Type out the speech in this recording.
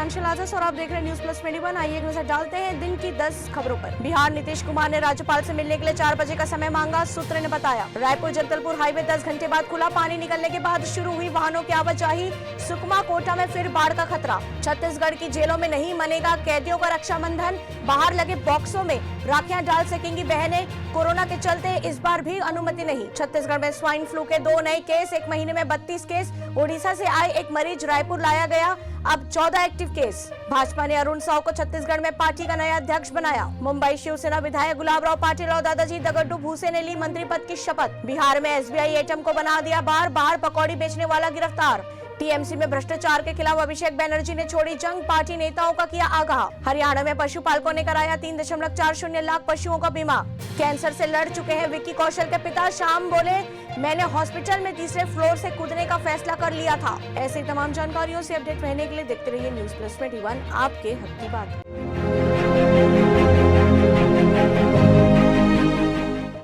हिमांशु लाजस और आप देख रहे हैं न्यूज प्लस 21। आइए एक नजर डालते हैं दिन की 10 खबरों पर। बिहार नीतीश कुमार ने राज्यपाल से मिलने के लिए 4 बजे का समय मांगा, सूत्र ने बताया। रायपुर जगदलपुर हाईवे 10 घंटे बाद खुला, पानी निकलने के बाद शुरू हुई वाहनों की आवाजाही। सुकमा कोटा में फिर बाढ़ का खतरा। छत्तीसगढ़ की जेलों में नहीं मनेगा कैदियों का रक्षाबंधन, बाहर लगे बॉक्सों में राखियां डाल सकेंगी बहनें। कोरोना के चलते इस बार भी अनुमति नहीं। छत्तीसगढ़ में स्वाइन फ्लू के 2 नए केस, एक महीने में 32 केस। ओडिशा से आए एक मरीज रायपुर लाया गया, अब 14 एक्टिव केस। भाजपा ने अरुण साव को छत्तीसगढ़ में पार्टी का नया अध्यक्ष बनाया। मुंबई शिवसेना विधायक गुलाबराव पाटिल और दादाजी दगड्डू भूसे ने ली मंत्री पद की शपथ। बिहार में एसबीआई एटीएम को बना दिया बार, बाहर पकौड़ी बेचने वाला गिरफ्तार। टीएमसी में भ्रष्टाचार के खिलाफ अभिषेक बैनर्जी ने छोड़ी जंग, पार्टी नेताओं का किया आगाह। हरियाणा में पशुपालकों ने कराया 3.40 लाख पशुओं का बीमा। कैंसर से लड़ चुके हैं विक्की कौशल के पिता। शाम बोले, मैंने हॉस्पिटल में तीसरे फ्लोर से कूदने का फैसला कर लिया था। ऐसी तमाम जानकारियों से अपडेट रहने के लिए देखते रहिए न्यूज प्लस 21, आपके हक की बात।